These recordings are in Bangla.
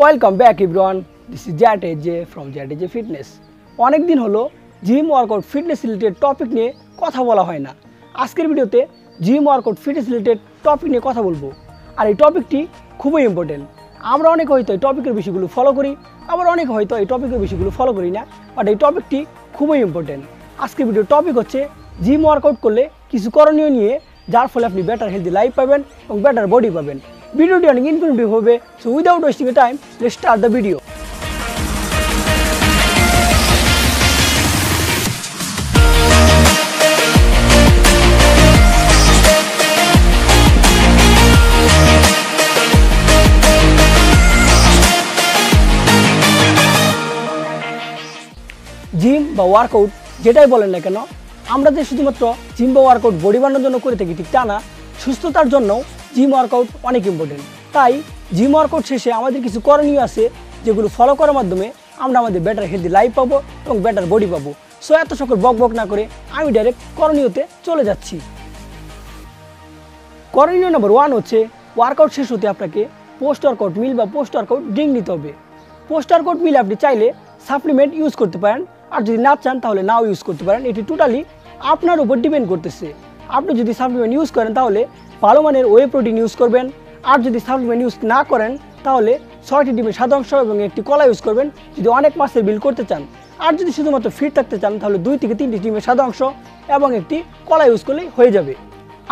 Welcome back everyone, this is জ্যাটেজে ফ্রম জ্যাটেজে ফিটনেস। অনেক দিন হলো gym workout fitness related topic নিয়ে কথা বলা হয় না। আজকের ভিডিওতে gym workout fitness related topic নিয়ে কথা বলবো। আর এই টপিকটি খুবই ইম্পর্টেন্ট। আমরা অনেকে হয়তো এই টপিকের বিষয়গুলো ফলো করি, আবার অনেকে হয়তো এই টপিকের বিষয়গুলো ফলো করি না, বাট এই টপিকটি খুবই ইম্পর্টেন্ট। আজকের ভিডিওর টপিক হচ্ছে জিম ওয়ার্কআউট করলে কিছু করণীয় নিয়ে, যার ফলে আপনি বেটার হেলদি লাইফ পাবেন এবং বেটার বডি পাবেন। ভিডিওটি অনেক ইনফরমেটিভ হবে, so without wasting time let's start the video. Gym বা ওয়ার্কআউট যেটাই বলেন না কেন, আমরা যে শুধুমাত্র জিম বা ওয়ার্কআউট বডি বানানোর জন্য করে থাকি ঠিক তা না, সুস্থতার জন্যও জিম ওয়ার্কআউট অনেক ইম্পর্টেন্ট। তাই জিম ওয়ার্কআউট শেষে আমাদের কিছু করণীয় আছে, যেগুলো ফলো করার মাধ্যমে আমরা আমাদের বেটার হেলদি লাইফ পাবো এবং বেটার বডি পাবো। সো এত সকল বক না করে আমি ডাইরেক্ট করণীয়তে চলে যাচ্ছি। করণীয় নম্বর 1 হচ্ছে, ওয়ার্কআউট শেষ হতে আপনাকে পোস্ট ওয়ার্কআউট মিল বা পোস্ট ওয়ার্কআউট ড্রিঙ্ক নিতে হবে। পোস্ট ওয়ার্কআউট মিলে আপনি চাইলে সাপ্লিমেন্ট ইউজ করতে পারেন, আর যদি না চান তাহলে নাও ইউজ করতে পারেন। এটি টোটালি আপনার উপর ডিপেন্ড করতেছে। আপনি যদি সাপ্লিমেন্ট ইউজ করেন তাহলে ভালো মানের ওয়ে প্রোটিন ইউজ করবেন, আর যদি সাপ্লিমেন্ট ইউজ না করেন তাহলে 6টি ডিমের সাদা অংশ এবং একটি কলা ইউজ করবেন যদি অনেক মাসের বিল্ড করতে চান। আর যদি শুধুমাত্র ফিট থাকতে চান তাহলে 2 থেকে 3টি ডিমের সাদা অংশ এবং একটি কলা ইউজ করলেই হয়ে যাবে।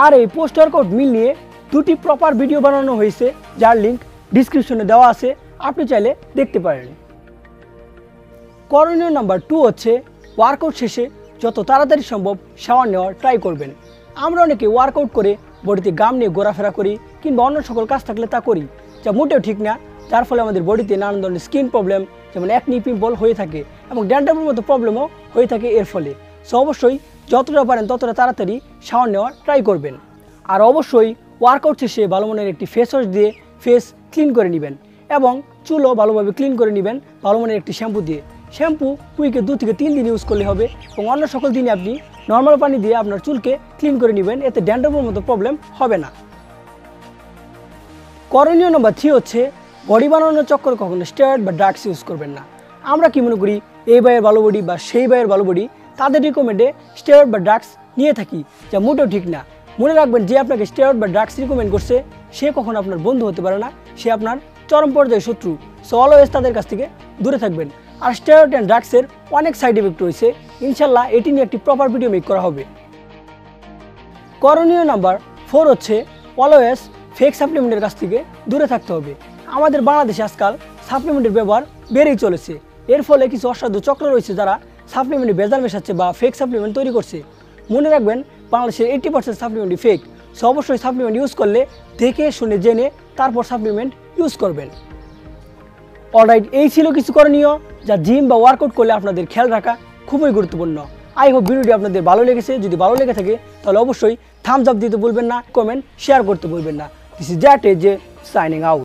আর এই পোস্ট ওয়ার্কআউট মিল নিয়ে 2টি প্রপার ভিডিও বানানো হয়েছে, যার লিঙ্ক ডিসক্রিপশনে দেওয়া আছে, আপনি চাইলে দেখতে পারেন। করণীয় নাম্বার 2 হচ্ছে, ওয়ার্কআউট শেষে যত তাড়াতাড়ি সম্ভব শাওয়ার নেওয়ার ট্রাই করবেন। আমরা অনেকে ওয়ার্কআউট করে বডিতে গাম নিয়ে ঘোরাফেরা করি কিংবা অন্য সকল কাজ থাকলে তা করি, যা মোটেও ঠিক না। যার ফলে আমাদের বডিতে নানান ধরনের স্কিন প্রবলেম যেমন একনি, পিম্পল হয়ে থাকে এবং ড্যান্ড্রাফের মতো প্রবলেমও হয়ে থাকে এর ফলে। সো অবশ্যই যতটা পারেন ততটা তাড়াতাড়ি শাওয়ার নেওয়ার ট্রাই করবেন। আর অবশ্যই ওয়ার্কআউট শেষে ভালো মানের একটি ফেস ওয়াশ দিয়ে ফেস ক্লিন করে নেবেন এবং চুলও ভালোভাবে ক্লিন করে নেবেন ভালো মানের একটি শ্যাম্পু দিয়ে। শ্যাম্পু উইকে 2 থেকে 3 দিন ইউজ করলে হবে এবং অন্য সকল দিনে আপনি নর্মাল পানি দিয়ে আপনার চুলকে ক্লিন করে নেবেন, এতে ড্যান্ড্রাফের মতো প্রবলেম হবে না। করণীয় নম্বর 3 হচ্ছে, বডি বানানোর চক্করে কখনো স্টেরয়েড বা ড্রাগস ইউজ করবেন না। আমরা কি মনে করি, এই ভাইয়ের ভালো বডি বা সেই ভাইয়ের ভালো বডি, তাদের রিকমেন্ডে স্টেরয়েড বা ড্রাগস নিয়ে থাকি, যা মোটেও ঠিক না। মনে রাখবেন, যে আপনাকে স্টেরয়েড বা ড্রাগস রিকমেন্ড করছে সে কখনো আপনার বন্ধু হতে পারে না, সে আপনার চরম পর্যায়ে শত্রু। সো অলওয়েজ তাদের কাছ থেকে দূরে থাকবেন। আর স্টেরয়েড অ্যান্ড ড্রাগসের অনেক সাইড এফেক্ট রয়েছে, ইনশাল্লাহ এটি নিয়ে একটি প্রপার ভিডিও মেক করা হবে। করণীয় নাম্বার 4 হচ্ছে, অলওয়েজ ফেক সাপ্লিমেন্টের কাছ থেকে দূরে থাকতে হবে। আমাদের বাংলাদেশে আজকাল সাপ্লিমেন্টের ব্যবহার বেড়েই চলেছে। এর ফলে কিছু অসাধু চক্র রয়েছে যারা সাপ্লিমেন্টে ভেজাল মেশাচ্ছে বা ফেক সাপ্লিমেন্ট তৈরি করছে। মনে রাখবেন, বাংলাদেশের 80% সাপ্লিমেন্টই ফেক। সো অবশ্যই সাপ্লিমেন্ট ইউজ করলে দেখে শুনে জেনে তারপর সাপ্লিমেন্ট ইউজ করবেন। অলরাইট, এই ছিল কিছু করণীয় যা জিম বা ওয়ার্কআউট করলে আপনাদের খেয়াল রাখা খুবই গুরুত্বপূর্ণ। আই হোপ ভিডিওটি আপনাদের ভালো লেগেছে। যদি ভালো লেগে থাকে তাহলে অবশ্যই থামস আপ দিতে ভুলবেন না, কমেন্ট শেয়ার করতে ভুলবেন না। দিস ইজ জ্যাটেজে সাইনিং আউট।